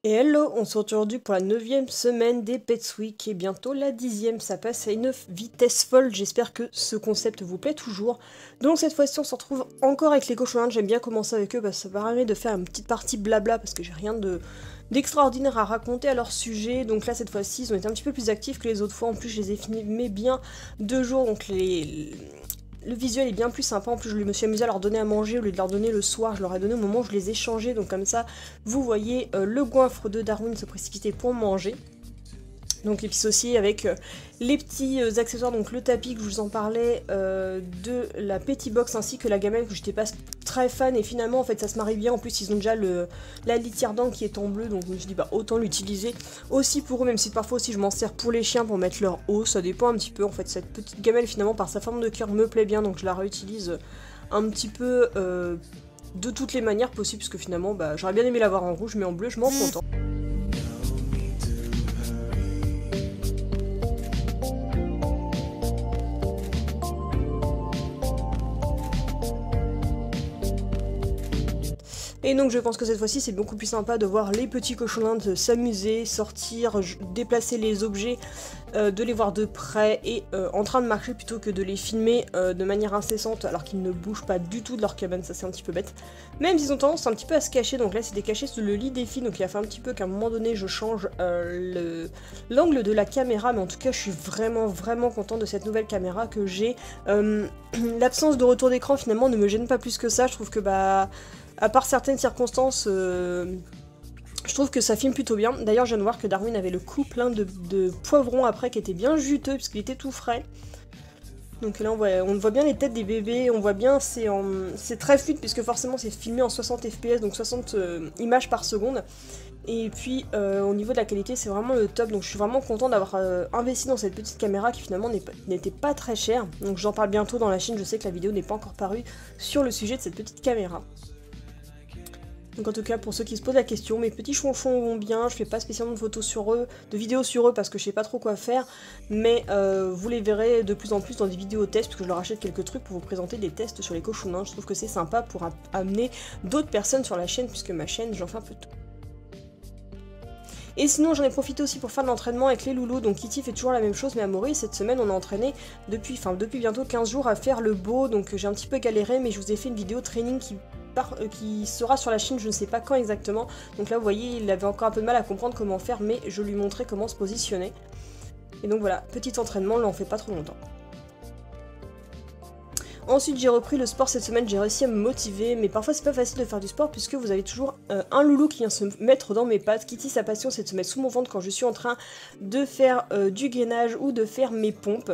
Et hello, on se retrouve aujourd'hui pour la 9e semaine des Pets Week et bientôt la 10e, ça passe à une vitesse folle, j'espère que ce concept vous plaît toujours. Donc cette fois-ci on se retrouve encore avec les cochons d'Inde, j'aime bien commencer avec eux parce que ça permet de faire une petite partie blabla parce que j'ai rien d'extraordinaire à raconter à leur sujet. Donc là cette fois-ci ils ont été un petit peu plus actifs que les autres fois, en plus je les ai filmés bien 2 jours, donc le visuel est bien plus sympa, en plus je me suis amusée à leur donner à manger au lieu de leur donner le soir, je leur ai donné au moment où je les ai changés, donc comme ça vous voyez le goinfre de Darwin se précipiter pour manger. Donc et puis aussi avec les petits accessoires, donc le tapis que je vous en parlais, de la Petty Box ainsi que la gamelle que j'étais pas très fan et finalement en fait ça se marie bien, en plus ils ont déjà la litière dent qui est en bleu donc je me suis dit bah autant l'utiliser aussi pour eux, même si parfois aussi je m'en sers pour les chiens pour mettre leur eau, ça dépend un petit peu en fait. Cette petite gamelle finalement par sa forme de cœur me plaît bien donc je la réutilise un petit peu de toutes les manières possibles puisque finalement bah, j'aurais bien aimé l'avoir en rouge mais en bleu je m'en contente. Et donc je pense que cette fois-ci c'est beaucoup plus sympa de voir les petits cochons d'Inde s'amuser, sortir, déplacer les objets, de les voir de près et en train de marcher plutôt que de les filmer de manière incessante alors qu'ils ne bougent pas du tout de leur cabane, ça c'est un petit peu bête. Même s'ils ont tendance un petit peu à se cacher, donc là c'était caché sous le lit des filles, donc il a fait un petit peu qu'à un moment donné je change l'angle de la caméra, mais en tout cas je suis vraiment contente de cette nouvelle caméra que j'ai. L'absence de retour d'écran finalement ne me gêne pas plus que ça, je trouve que bah... À part certaines circonstances, je trouve que ça filme plutôt bien. D'ailleurs, je viens de voir que Darwin avait le cou plein de poivrons après, qui était bien juteux, puisqu'il était tout frais. Donc là, on voit bien les têtes des bébés, on voit bien, c'est très fluide, puisque forcément c'est filmé en 60 fps, donc 60 images par seconde. Et puis, au niveau de la qualité, c'est vraiment le top, donc je suis vraiment contente d'avoir investi dans cette petite caméra qui finalement n'était pas très chère. Donc j'en parle bientôt dans la chaîne, je sais que la vidéo n'est pas encore parue sur le sujet de cette petite caméra. Donc en tout cas, pour ceux qui se posent la question, mes petits chonchons vont bien, je fais pas spécialement de photos sur eux, de vidéos sur eux parce que je sais pas trop quoi faire, mais vous les verrez de plus en plus dans des vidéos tests, parce que je leur achète quelques trucs pour vous présenter des tests sur les cochons d'Inde. Je trouve que c'est sympa pour amener d'autres personnes sur la chaîne, puisque ma chaîne, j'en fais un peu tout. Et sinon j'en ai profité aussi pour faire de l'entraînement avec les loulous, donc Kitty fait toujours la même chose mais Amaury cette semaine on a entraîné depuis bientôt 15 jours à faire le beau, donc j'ai un petit peu galéré mais je vous ai fait une vidéo training qui sera sur la chaîne, je ne sais pas quand exactement, donc là vous voyez il avait encore un peu de mal à comprendre comment faire mais je lui montrais comment se positionner. Et donc voilà, petit entraînement, là on fait pas trop longtemps. Ensuite j'ai repris le sport cette semaine, j'ai réussi à me motiver, mais parfois c'est pas facile de faire du sport puisque vous avez toujours un loulou qui vient se mettre dans mes pattes. Kitty, sa passion c'est de se mettre sous mon ventre quand je suis en train de faire du gainage ou de faire mes pompes.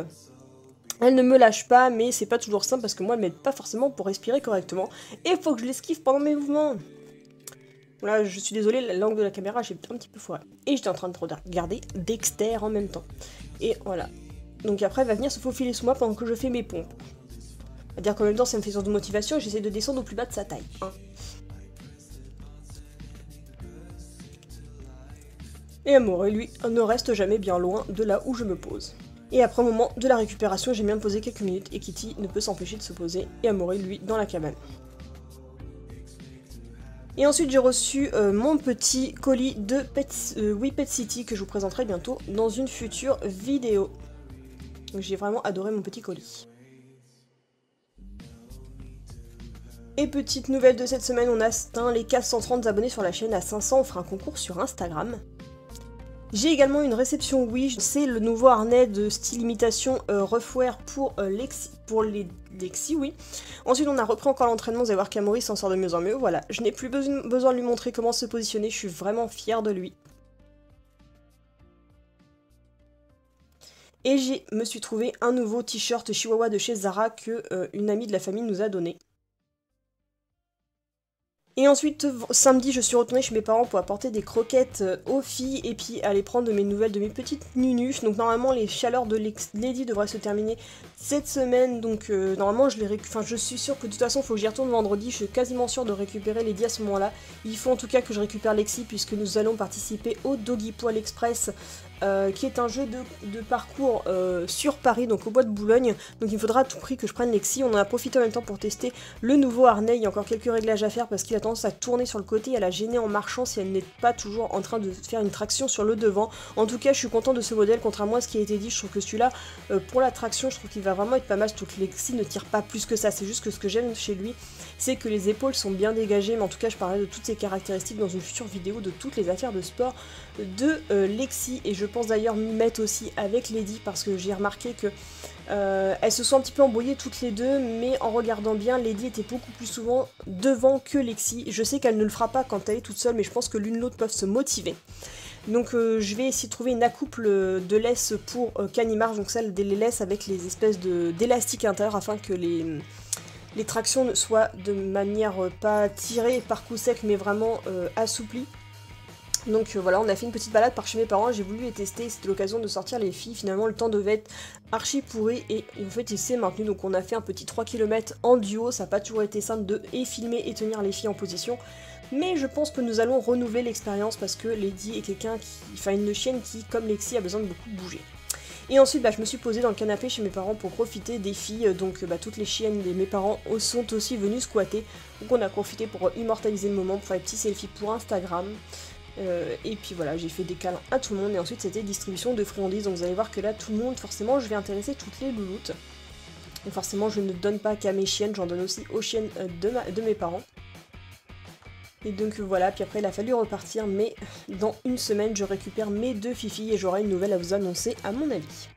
Elle ne me lâche pas, mais c'est pas toujours simple parce que moi elle m'aide pas forcément pour respirer correctement. Et il faut que je l'esquive pendant mes mouvements. Voilà, je suis désolée, l'angle de la caméra j'ai un petit peu foiré. Et j'étais en train de regarder Dexter en même temps. Et voilà. Donc après elle va venir se faufiler sous moi pendant que je fais mes pompes. C'est-à-dire qu'en même temps, ça me fait sorte de motivation et j'essaie de descendre au plus bas de sa taille. Hein. Et Amaury, lui, ne reste jamais bien loin de là où je me pose. Et après un moment de la récupération, j'aime bien me poser quelques minutes et Kitty ne peut s'empêcher de se poser et Amaury, lui, dans la cabane. Et ensuite, j'ai reçu mon petit colis de Pet City que je vous présenterai bientôt dans une future vidéo. Donc j'ai vraiment adoré mon petit colis. Et petite nouvelle de cette semaine, on a atteint les 430 abonnés sur la chaîne, à 500 on fera un concours sur Instagram. J'ai également une réception Wish, c'est le nouveau harnais de style imitation Roughwear pour les Lexi, oui. Ensuite on a repris encore l'entraînement, vous allez voir qu'Amaury s'en sort de mieux en mieux, voilà. Je n'ai plus besoin de lui montrer comment se positionner, je suis vraiment fière de lui. Et me suis trouvé un nouveau t-shirt Chihuahua de chez Zara que une amie de la famille nous a donné. Et ensuite, samedi, je suis retournée chez mes parents pour apporter des croquettes aux filles et puis aller prendre de mes nouvelles de mes petites nunuches. Donc normalement, les chaleurs de Lady devraient se terminer cette semaine. Donc normalement, je suis sûre que de toute façon, il faut que j'y retourne vendredi. Je suis quasiment sûre de récupérer Lady à ce moment-là. Il faut en tout cas que je récupère Lexi puisque nous allons participer au Doggy Poil Express qui est un jeu de parcours sur Paris, donc au bois de Boulogne. Donc il faudra à tout prix que je prenne Lexi. On en a profité en même temps pour tester le nouveau harnais. Il y a encore quelques réglages à faire parce qu'il a tendance à tourner sur le côté et à la gêner en marchant si elle n'est pas toujours en train de faire une traction sur le devant. En tout cas, je suis content de ce modèle, contrairement à ce qui a été dit. Je trouve que celui-là, pour la traction, je trouve qu'il va vraiment être pas mal. Surtout que Lexi ne tire pas plus que ça. C'est juste que ce que j'aime chez lui, c'est que les épaules sont bien dégagées. Mais en tout cas, je parlerai de toutes ces caractéristiques dans une future vidéo de toutes les affaires de sport de Lexi. Et je pense d'ailleurs m'y mettre aussi avec Lady parce que j'ai remarqué que elles se sont un petit peu embrouillées toutes les deux, mais en regardant bien, Lady était beaucoup plus souvent devant que Lexi. Je sais qu'elle ne le fera pas quand elle est toute seule, mais je pense que l'une l'autre peuvent se motiver. Donc je vais essayer de trouver une accouple de laisse pour Canimar, donc celle des laisses avec les espèces d'élastiques à l'intérieur afin que les tractions soient de manière pas tirées par coup sec mais vraiment assouplies. Donc voilà, on a fait une petite balade par chez mes parents, j'ai voulu les tester, c'était l'occasion de sortir les filles. Finalement le temps devait être archi pourri et en fait il s'est maintenu, donc on a fait un petit 3 km en duo. Ça n'a pas toujours été simple de filmer et tenir les filles en position, mais je pense que nous allons renouveler l'expérience parce que Lady est quelqu'un une chienne qui, comme Lexi, a besoin de beaucoup bouger. Et ensuite je me suis posée dans le canapé chez mes parents pour profiter des filles, donc toutes les chiennes de mes parents sont aussi venues squatter, donc on a profité pour immortaliser le moment, pour faire des petits selfies pour Instagram. Et puis voilà, j'ai fait des câlins à tout le monde et ensuite c'était distribution de friandises, donc vous allez voir que là tout le monde, forcément je vais intéresser toutes les louloutes. Et forcément je ne donne pas qu'à mes chiennes, j'en donne aussi aux chiennes de mes parents. Et donc voilà, puis après il a fallu repartir, mais dans une semaine je récupère mes 2 fifis et j'aurai une nouvelle à vous annoncer à mon avis.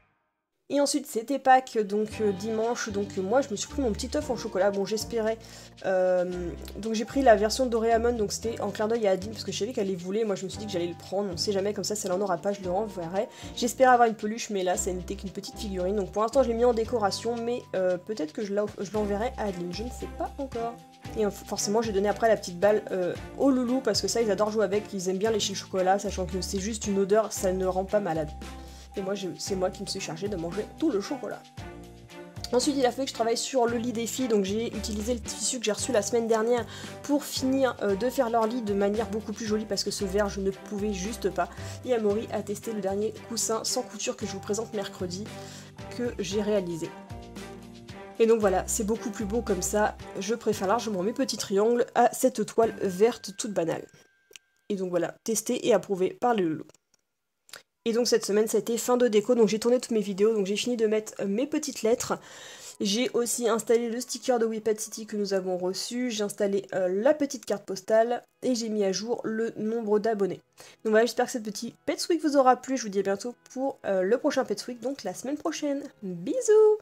Et ensuite c'était Pâques, donc dimanche, donc moi je me suis pris mon petit œuf en chocolat, bon j'espérais, donc j'ai pris la version Doraemon, donc c'était en clin d'œil à Adine, parce que je savais qu'elle les voulait, moi je me suis dit que j'allais le prendre, on sait jamais, comme ça si elle en aura pas je le renverrai. J'espérais avoir une peluche, mais là ça n'était qu'une petite figurine, donc pour l'instant je l'ai mis en décoration, mais peut-être que je l'enverrai à Adeline, je ne sais pas encore. Et forcément j'ai donné après la petite balle aux loulous, parce que ça ils adorent jouer avec, ils aiment bien lécher le chocolat, sachant que c'est juste une odeur, ça ne rend pas malade. Et moi, c'est moi qui me suis chargée de manger tout le chocolat. Ensuite, il a fallu que je travaille sur le lit des filles, donc j'ai utilisé le tissu que j'ai reçu la semaine dernière pour finir de faire leur lit de manière beaucoup plus jolie, parce que ce vert, je ne pouvais juste pas. Et Amaury a testé le dernier coussin sans couture que je vous présente mercredi, que j'ai réalisé. Et donc voilà, c'est beaucoup plus beau comme ça, je préfère largement mes petits triangles à cette toile verte toute banale. Et donc voilà, testé et approuvé par les loulous. Et donc cette semaine ça a été fin de déco, donc j'ai tourné toutes mes vidéos, donc j'ai fini de mettre mes petites lettres. J'ai aussi installé le sticker de WePet City que nous avons reçu, j'ai installé la petite carte postale et j'ai mis à jour le nombre d'abonnés. Donc voilà, j'espère que cette petite Pets Week vous aura plu, je vous dis à bientôt pour le prochain Pets Week, donc la semaine prochaine. Bisous!